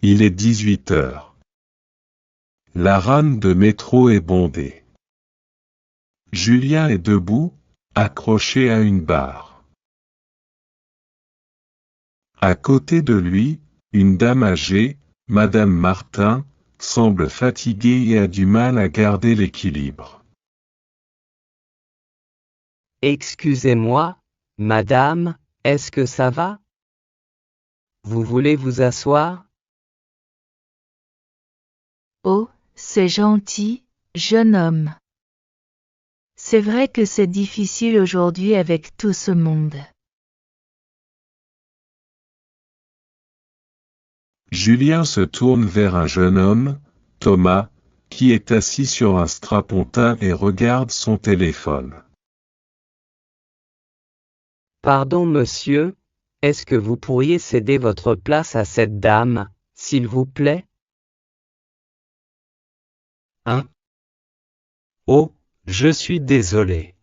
Il est 18 heures. La rame de métro est bondée. Julien est debout, accroché à une barre. À côté de lui, une dame âgée, Madame Martin, semble fatiguée et a du mal à garder l'équilibre. Excusez-moi, madame, est-ce que ça va? Vous voulez vous asseoir? Oh, c'est gentil, jeune homme. C'est vrai que c'est difficile aujourd'hui avec tout ce monde. Julien se tourne vers un jeune homme, Thomas, qui est assis sur un strapontin et regarde son téléphone. Pardon monsieur, est-ce que vous pourriez céder votre place à cette dame, s'il vous plaît? Hein? Oh, je suis désolé.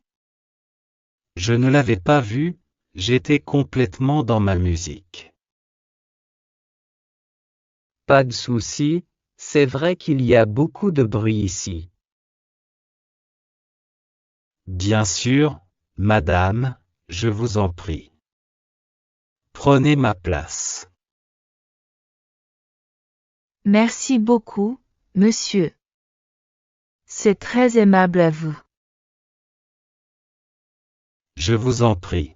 Je ne l'avais pas vu, j'étais complètement dans ma musique. Pas de souci, c'est vrai qu'il y a beaucoup de bruit ici. Bien sûr, madame, je vous en prie. Prenez ma place. Merci beaucoup, monsieur. C'est très aimable à vous. Je vous en prie.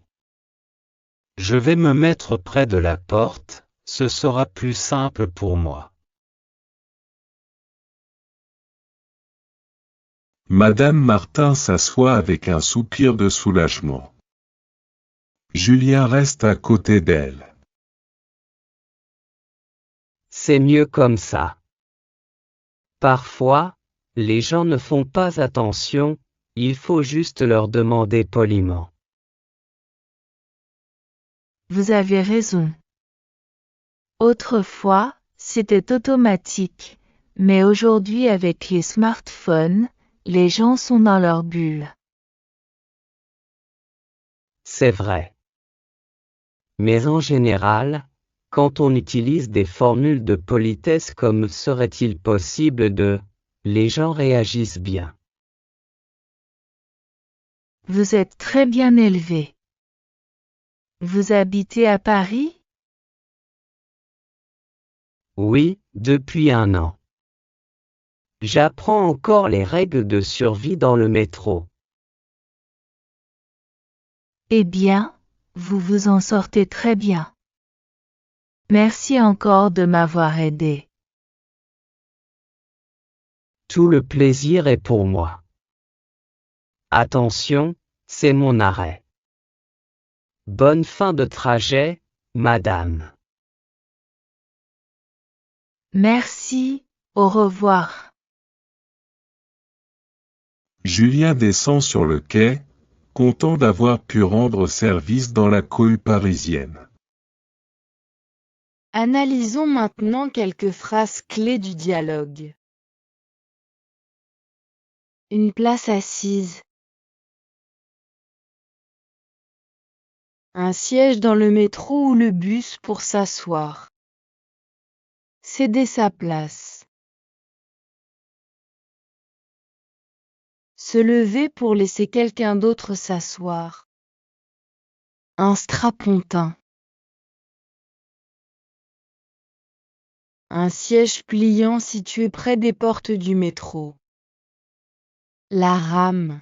Je vais me mettre près de la porte, ce sera plus simple pour moi. Madame Martin s'assoit avec un soupir de soulagement. Julien reste à côté d'elle. C'est mieux comme ça. Parfois, les gens ne font pas attention, il faut juste leur demander poliment. Vous avez raison. Autrefois, c'était automatique, mais aujourd'hui avec les smartphones, les gens sont dans leur bulle. C'est vrai. Mais en général, quand on utilise des formules de politesse comme serait-il possible de, les gens réagissent bien. Vous êtes très bien élevé. Vous habitez à Paris? Oui, depuis 1 an. J'apprends encore les règles de survie dans le métro. Eh bien, vous vous en sortez très bien. Merci encore de m'avoir aidé. Tout le plaisir est pour moi. Attention, c'est mon arrêt. Bonne fin de trajet, madame. Merci, au revoir. Julien descend sur le quai, content d'avoir pu rendre service dans la cohue parisienne. Analysons maintenant quelques phrases clés du dialogue. Une place assise. Un siège dans le métro ou le bus pour s'asseoir. Céder sa place. Se lever pour laisser quelqu'un d'autre s'asseoir. Un strapontin. Un siège pliant situé près des portes du métro. La rame.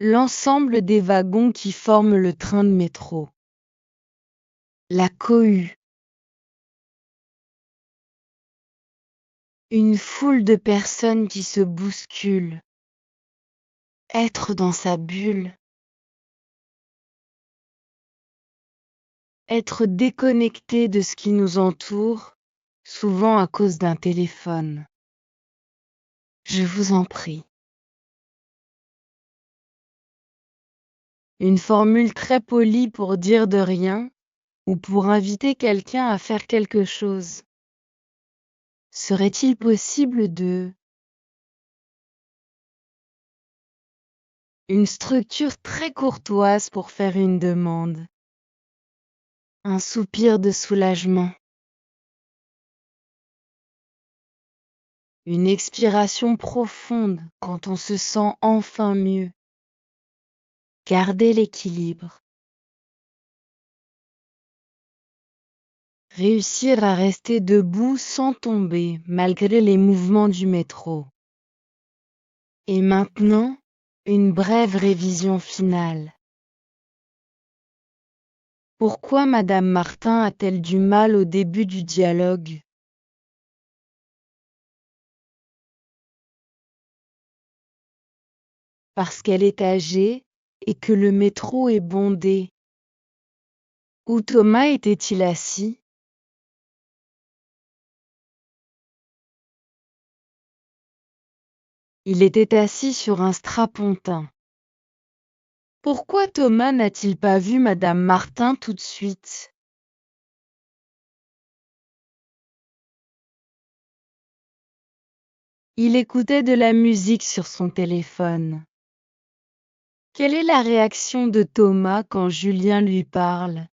L'ensemble des wagons qui forment le train de métro. La cohue. Une foule de personnes qui se bousculent. Être dans sa bulle. Être déconnecté de ce qui nous entoure, souvent à cause d'un téléphone. Je vous en prie. Une formule très polie pour dire de rien, ou pour inviter quelqu'un à faire quelque chose. Serait-il possible de... Une structure très courtoise pour faire une demande. Un soupir de soulagement. Une expiration profonde quand on se sent enfin mieux. Gardez l'équilibre. Réussir à rester debout sans tomber malgré les mouvements du métro. Et maintenant, une brève révision finale. Pourquoi Madame Martin a-t-elle du mal au début du dialogue? Parce qu'elle est âgée et que le métro est bondé. Où Thomas était-il assis? Il était assis sur un strapontin. Pourquoi Thomas n'a-t-il pas vu Madame Martin tout de suite? Il écoutait de la musique sur son téléphone. Quelle est la réaction de Thomas quand Julien lui parle?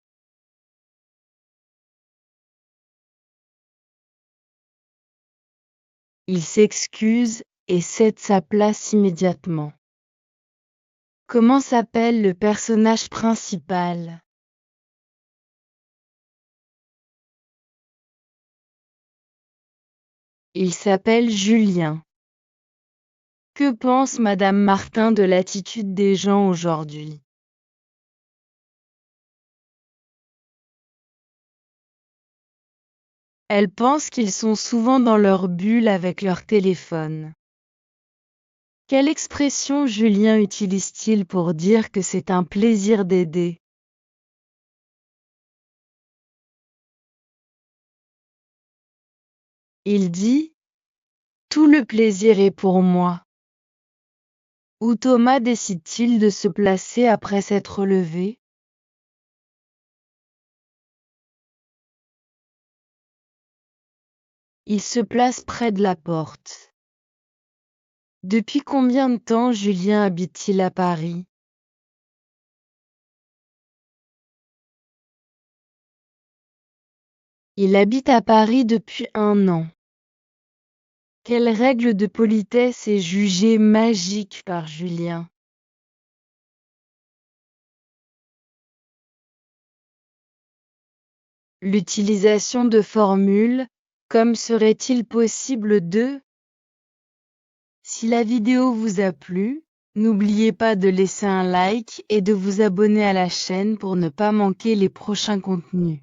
Il s'excuse et cède sa place immédiatement. Comment s'appelle le personnage principal? Il s'appelle Julien. Que pense Madame Martin de l'attitude des gens aujourd'hui? Elle pense qu'ils sont souvent dans leur bulle avec leur téléphone. Quelle expression Julien utilise-t-il pour dire que c'est un plaisir d'aider? Il dit « Tout le plaisir est pour moi ». Où Thomas décide-t-il de se placer après s'être levé? Il se place près de la porte. Depuis combien de temps Julien habite-t-il à Paris? Il habite à Paris depuis 1 an. Quelle règle de politesse est jugée magique par Julien? L'utilisation de formules, comme serait-il possible de? Si la vidéo vous a plu, n'oubliez pas de laisser un like et de vous abonner à la chaîne pour ne pas manquer les prochains contenus.